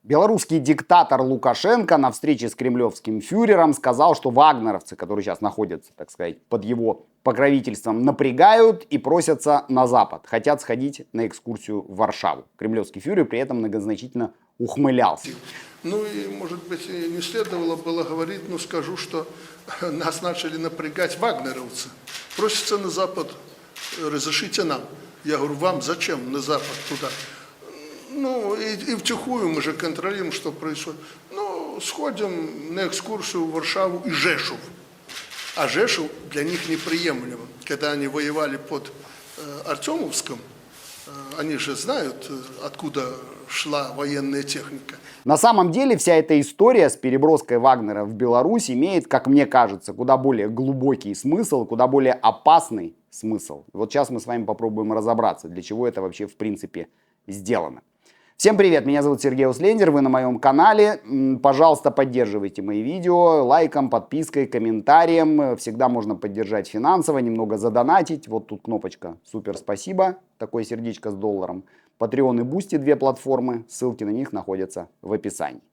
Белорусский диктатор Лукашенко на встрече с кремлевским фюрером сказал, что вагнеровцы, которые сейчас находятся, так сказать, под его покровительством, напрягают и просятся на Запад. Хотят сходить на экскурсию в Варшаву. Кремлевский фюрер при этом многозначительно ухмылялся. Ну и, может быть, не следовало было говорить, но скажу, что нас начали напрягать вагнеровцы. Просятся на Запад, разрешите нам. Я говорю, вам зачем на Запад туда? Ну, и втихую мы же контролируем, что происходит. Ну, сходим на экскурсию в Варшаву и Жешув. А Жешув для них неприемлемо. Когда они воевали под Артемовском, они же знают, откуда шла военная техника. На самом деле вся эта история с переброской Вагнера в Беларусь имеет, как мне кажется, куда более глубокий смысл, куда более опасный смысл. Вот сейчас мы с вами попробуем разобраться, для чего это вообще в принципе сделано. Всем привет, меня зовут Сергей Услендер, вы на моем канале. Пожалуйста, поддерживайте мои видео лайком, подпиской, комментарием. Всегда можно поддержать финансово, немного задонатить. Вот тут кнопочка «Супер, спасибо», такое сердечко с долларом. Patreon и Boosty, две платформы, ссылки на них находятся в описании.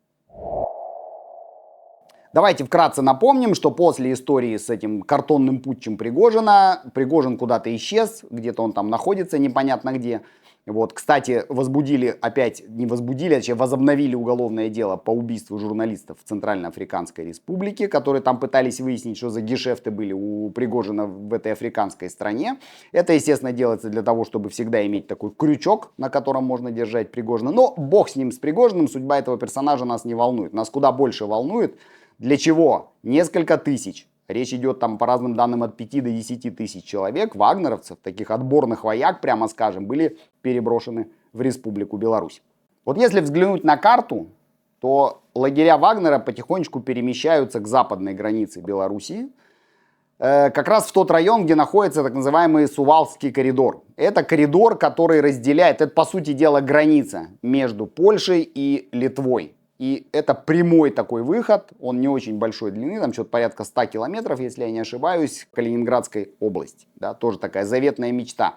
Давайте вкратце напомним, что после истории с этим картонным путчем Пригожина, Пригожин куда-то исчез, где-то он там находится, непонятно где. Вот, кстати, возбудили, опять не возбудили, а возобновили уголовное дело по убийству журналистов в Центральноафриканской Республике, которые там пытались выяснить, что за гешефты были у Пригожина в этой африканской стране. Это, естественно, делается для того, чтобы всегда иметь такой крючок, на котором можно держать Пригожина. Но бог с ним, с Пригожиным, судьба этого персонажа нас не волнует. Нас куда больше волнует, для чего несколько тысяч. Речь идет там по разным данным от 5 до 10 тысяч человек, вагнеровцев, таких отборных вояк, прямо скажем, были переброшены в Республику Беларусь. Вот если взглянуть на карту, то лагеря Вагнера потихонечку перемещаются к западной границе Белоруссии, как раз в тот район, где находится так называемый Сувалский коридор. Это коридор, который разделяет, это по сути дела граница между Польшей и Литвой. И это прямой такой выход, он не очень большой длины, там что-то порядка 100 километров, если я не ошибаюсь, к Калининградской области. Да, тоже такая заветная мечта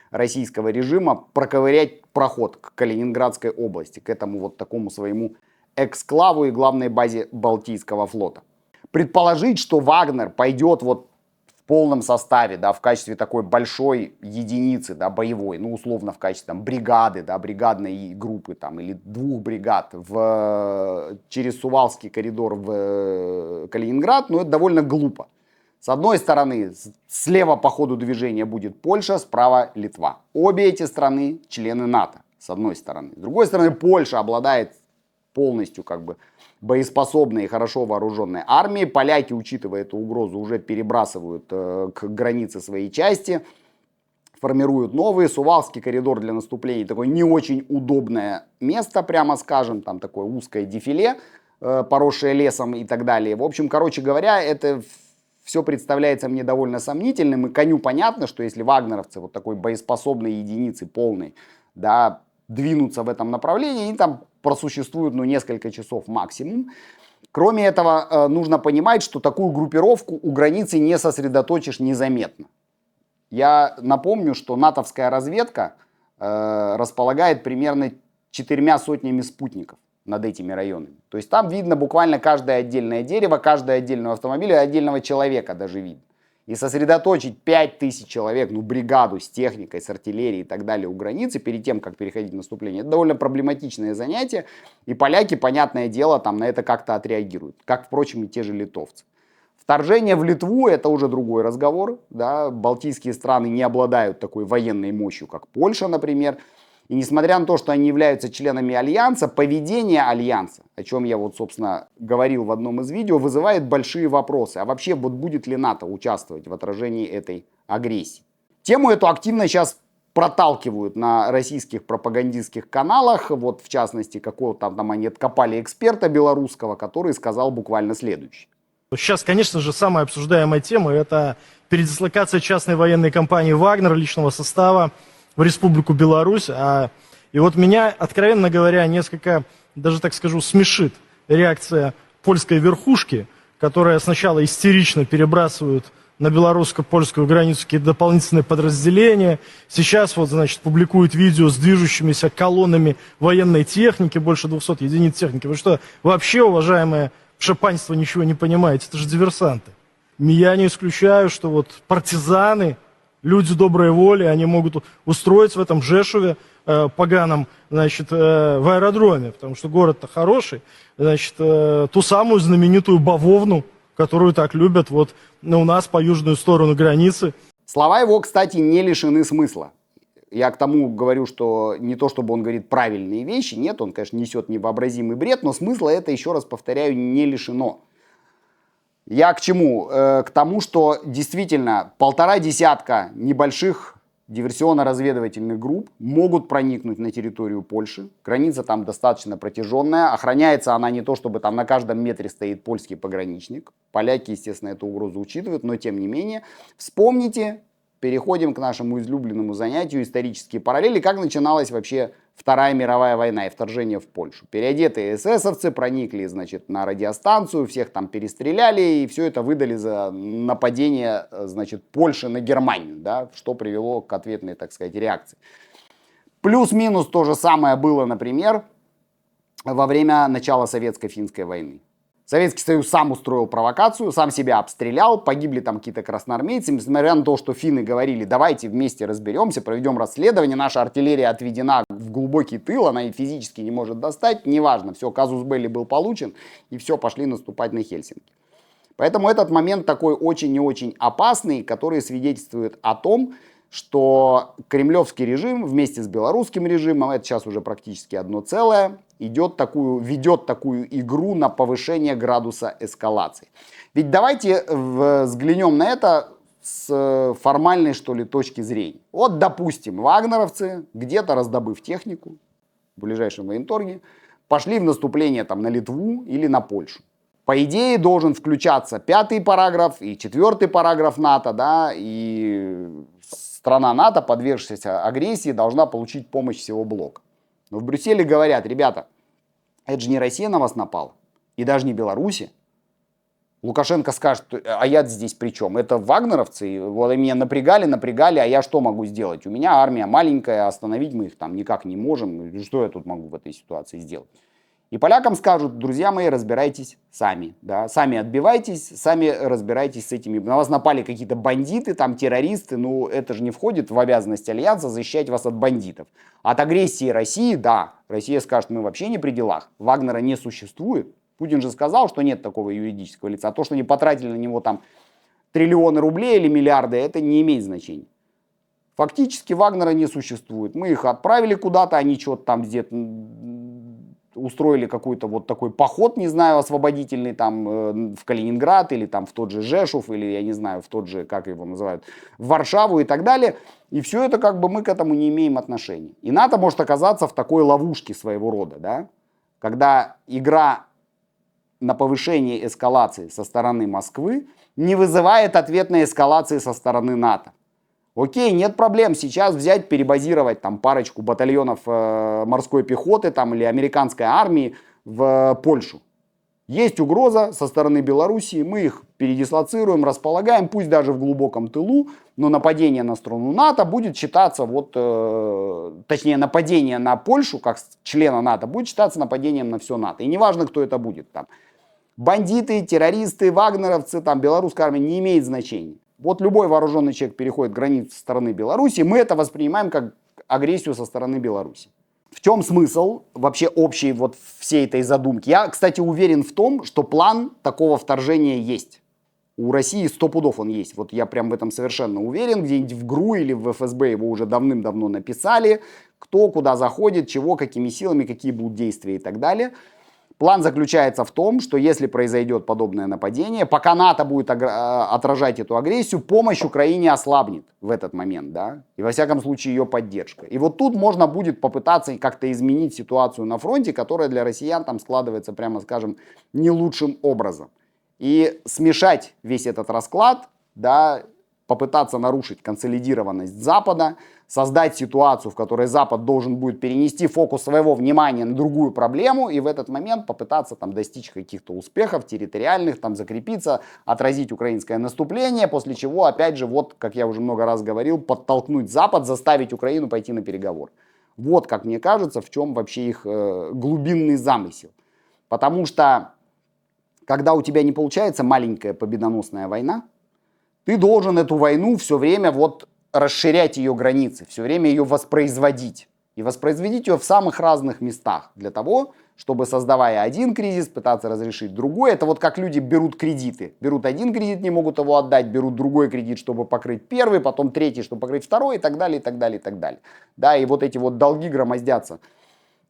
российского режима проковырять проход к Калининградской области, к этому вот такому своему эксклаву и главной базе Балтийского флота. Предположить, что Вагнер пойдет вот в полном составе, да, в качестве такой большой единицы, да, боевой, ну, условно, в качестве там, бригады, да, бригадной группы там, или 2 бригад через Сувалский коридор в Калининград, ну, это довольно глупо. С одной стороны, слева по ходу движения будет Польша, справа Литва. Обе эти страны члены НАТО, с одной стороны. С другой стороны, Польша обладает полностью как бы боеспособной и хорошо вооруженной армией. Поляки, учитывая эту угрозу, уже перебрасывают к границе свои части, формируют новые. Сувалский коридор для наступлений такое не очень удобное место, прямо скажем, там такое узкое дефиле, поросшее лесом и так далее. В общем, короче говоря, это все представляется мне довольно сомнительным, и коню понятно, что если вагнеровцы вот такой боеспособной единицы полной, да, двинутся в этом направлении, они там просуществуют, ну, несколько часов максимум. Кроме этого, нужно понимать, что такую группировку у границы не сосредоточишь незаметно. Я напомню, что натовская разведка располагает примерно 4 сотнями спутников над этими районами. То есть там видно буквально каждое отдельное дерево, каждый отдельный автомобиль и отдельного человека даже видно. И сосредоточить 5000 человек, ну, бригаду с техникой, с артиллерией и так далее у границы перед тем, как переходить в наступление, это довольно проблематичное занятие. И поляки, понятное дело, там на это как-то отреагируют. Как, впрочем, и те же литовцы. Вторжение в Литву — это уже другой разговор. Да? Балтийские страны не обладают такой военной мощью, как Польша, например. И несмотря на то, что они являются членами Альянса, поведение Альянса, о чем я вот, собственно, говорил в одном из видео, вызывает большие вопросы. А вообще, вот будет ли НАТО участвовать в отражении этой агрессии? Тему эту активно сейчас проталкивают на российских пропагандистских каналах. Вот, в частности, какого-то там они откопали эксперта белорусского, который сказал буквально следующее. Сейчас, конечно же, самая обсуждаемая тема – это передислокация частной военной компании «Вагнер» личного состава в Республику Беларусь. И вот меня, откровенно говоря, несколько, даже так скажу, смешит реакция польской верхушки, которая сначала истерично перебрасывает на белорусско-польскую границу какие-то дополнительные подразделения. Сейчас вот, значит, публикуют видео с движущимися колоннами военной техники, больше 200 единиц техники. Вы что, вообще, уважаемое шапанство, ничего не понимаете? Это же диверсанты. Я не исключаю, что вот партизаны, люди доброй воли, они могут устроить в этом Жешуве поганом, значит, в аэродроме, потому что город-то хороший, значит, ту самую знаменитую бавовну, которую так любят вот у нас по южную сторону границы. Слова его, кстати, не лишены смысла. Я к тому говорю, что не то, чтобы он говорит правильные вещи, нет, он, конечно, несет невообразимый бред, но смысла это, еще раз повторяю, не лишено. Я к чему? К тому, что действительно 1,5 десятка небольших диверсионно-разведывательных групп могут проникнуть на территорию Польши. Граница там достаточно протяженная. Охраняется она не то, чтобы там на каждом метре стоит польский пограничник. Поляки, естественно, эту угрозу учитывают, но тем не менее. Вспомните, переходим к нашему излюбленному занятию исторические параллели, как начиналась вообще Вторая мировая война и вторжение в Польшу. Переодетые эсэсовцы проникли, значит, на радиостанцию, всех там перестреляли, и все это выдали за нападение, значит, Польши на Германию, да, что привело к ответной, так сказать, реакции. Плюс-минус то же самое было, например, во время начала Советско-финской войны. Советский Союз сам устроил провокацию, сам себя обстрелял, погибли там какие-то красноармейцы, несмотря на то, что финны говорили, давайте вместе разберемся, проведем расследование, наша артиллерия отведена в глубокий тыл, она и физически не может достать, неважно, все, казус белли был получен, и все, пошли наступать на Хельсинки. Поэтому этот момент такой очень и очень опасный, который свидетельствует о том, что кремлевский режим вместе с белорусским режимом, это сейчас уже практически одно целое, ведет такую игру на повышение градуса эскалации. Ведь давайте взглянем на это с формальной, что ли, точки зрения. Вот, допустим, вагнеровцы, где-то раздобыв технику в ближайшем военторге, пошли в наступление там, на Литву или на Польшу. По идее, должен включаться 5-й параграф и 4-й параграф НАТО, да, и страна НАТО, подвергшаяся агрессии, должна получить помощь всего блока. Но в Брюсселе говорят, ребята, это же не Россия на вас напала, и даже не Беларусь. Лукашенко скажет, а я здесь при чем? Это вагнеровцы, вот они меня напрягали, а я что могу сделать? У меня армия маленькая, остановить мы их там никак не можем, что я тут могу в этой ситуации сделать? И полякам скажут, друзья мои, разбирайтесь сами, да, сами отбивайтесь, сами разбирайтесь с этими. На вас напали какие-то бандиты, там террористы, ну это же не входит в обязанность Альянса защищать вас от бандитов. От агрессии России, да, Россия скажет, мы вообще не при делах, Вагнера не существует. Путин же сказал, что нет такого юридического лица, а то, что они потратили на него там триллионы рублей или миллиарды, это не имеет значения. Фактически Вагнера не существует. Мы их отправили куда-то, они что-то там где-то устроили какой-то вот такой поход, не знаю, освободительный там в Калининград или там в тот же Жешув или, я не знаю, в тот же, как его называют, в Варшаву и так далее. И все это как бы мы к этому не имеем отношения. И НАТО может оказаться в такой ловушке своего рода, да, когда игра на повышение эскалации со стороны Москвы не вызывает ответной эскалации со стороны НАТО. Окей, нет проблем сейчас взять, перебазировать там парочку батальонов морской пехоты там, или американской армии в Польшу. Есть угроза со стороны Белоруссии, мы их передислоцируем, располагаем, пусть даже в глубоком тылу, но нападение на страну НАТО будет считаться, точнее нападение на Польшу как члена НАТО будет считаться нападением на все НАТО. И неважно, кто это будет там. Бандиты, террористы, вагнеровцы, там, белорусская армия, не имеет значения. Вот любой вооруженный человек переходит границу со стороны Беларуси, мы это воспринимаем как агрессию со стороны Беларуси. В чем смысл вообще общей вот всей этой задумки? Я, кстати, уверен в том, что план такого вторжения есть. У России 100 пудов он есть. Вот я прям в этом совершенно уверен. Где-нибудь в ГРУ или в ФСБ его уже давным-давно написали. Кто куда заходит, чего, какими силами, какие будут действия и так далее. План заключается в том, что если произойдет подобное нападение, пока НАТО будет отражать эту агрессию, помощь Украине ослабнет в этот момент, да, и во всяком случае ее поддержка. И вот тут можно будет попытаться как-то изменить ситуацию на фронте, которая для россиян там складывается, прямо скажем, не лучшим образом. И смешать весь этот расклад, да, попытаться нарушить консолидированность Запада, создать ситуацию, в которой Запад должен будет перенести фокус своего внимания на другую проблему и в этот момент попытаться там достичь каких-то успехов территориальных, там закрепиться, отразить украинское наступление, после чего, опять же, вот, как я уже много раз говорил, подтолкнуть Запад, заставить Украину пойти на переговоры. Вот, как мне кажется, в чем вообще их глубинный замысел. Потому что, когда у тебя не получается маленькая победоносная война, ты должен эту войну все время вот расширять ее границы, все время ее воспроизводить. И воспроизводить ее в самых разных местах для того, чтобы, создавая один кризис, пытаться разрешить другой. Это вот как люди берут кредиты. Берут один кредит, не могут его отдать, берут другой кредит, чтобы покрыть первый, потом третий, чтобы покрыть второй, и так далее, и так далее, и так далее. Да, и вот эти вот долги громоздятся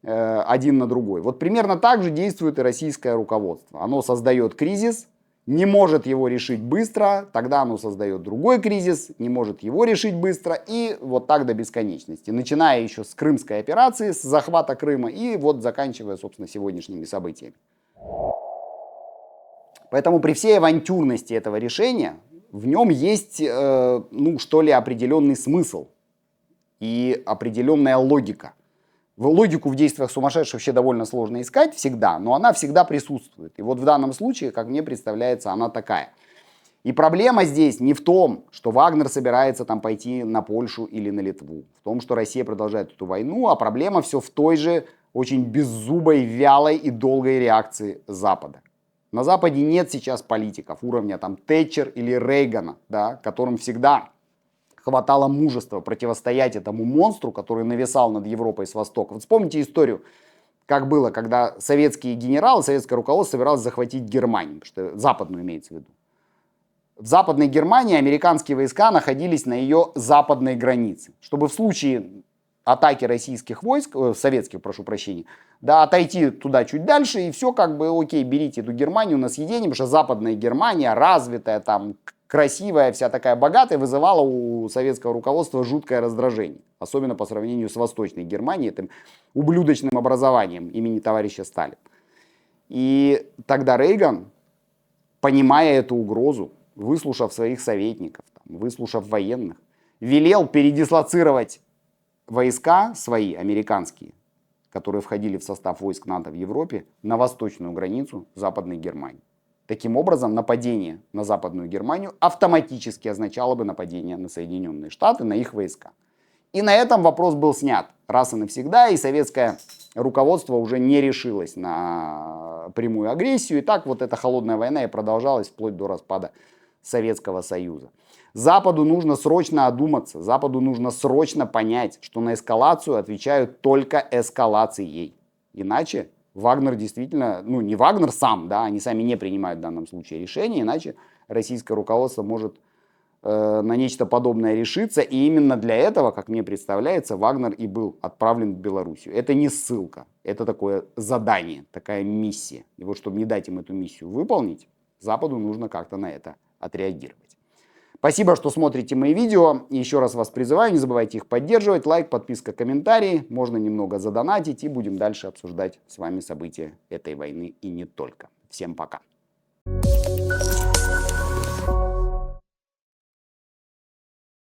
один на другой. Вот примерно так же действует и российское руководство. Оно создает кризис, не может его решить быстро, тогда оно создает другой кризис, не может его решить быстро, и вот так до бесконечности. Начиная еще с Крымской операции, с захвата Крыма, и вот заканчивая, собственно, сегодняшними событиями. Поэтому при всей авантюрности этого решения, в нем есть, что ли, определенный смысл и определенная логика. Логику в действиях сумасшедших вообще довольно сложно искать всегда, но она всегда присутствует. И вот в данном случае, как мне представляется, она такая. И проблема здесь не в том, что Вагнер собирается там пойти на Польшу или на Литву, в том, что Россия продолжает эту войну, а проблема все в той же очень беззубой, вялой и долгой реакции Запада. На Западе нет сейчас политиков уровня там Тэтчер или Рейгана, да, которым всегда хватало мужества противостоять этому монстру, который нависал над Европой с востока. Вот вспомните историю, как было, когда советские генералы, советское руководство собиралось захватить Германию, что западную имеется в виду. В Западной Германии американские войска находились на ее западной границе, чтобы в случае атаки российских войск, советских, прошу прощения, да, отойти туда чуть дальше, и все как бы окей, берите эту Германию на съедение, потому что Западная Германия, развитая там, красивая, вся такая богатая, вызывала у советского руководства жуткое раздражение. Особенно по сравнению с Восточной Германией, этим ублюдочным образованием имени товарища Сталина. И тогда Рейган, понимая эту угрозу, выслушав своих советников, выслушав военных, велел передислоцировать войска свои, американские, которые входили в состав войск НАТО в Европе, на восточную границу Западной Германии. Таким образом, нападение на Западную Германию автоматически означало бы нападение на Соединенные Штаты, на их войска. И на этом вопрос был снят раз и навсегда, и советское руководство уже не решилось на прямую агрессию. И так вот эта холодная война и продолжалась вплоть до распада Советского Союза. Западу нужно срочно одуматься, Западу нужно срочно понять, что на эскалацию отвечают только эскалацией. Иначе Вагнер действительно, не Вагнер сам, да, они сами не принимают в данном случае решения, иначе российское руководство может на нечто подобное решиться. И именно для этого, как мне представляется, Вагнер и был отправлен в Белоруссию. Это не ссылка, это такое задание, такая миссия. И вот чтобы не дать им эту миссию выполнить, Западу нужно как-то на это отреагировать. Спасибо, что смотрите мои видео. Еще раз вас призываю, не забывайте их поддерживать. Лайк, подписка, комментарии. Можно немного задонатить и будем дальше обсуждать с вами события этой войны и не только. Всем пока.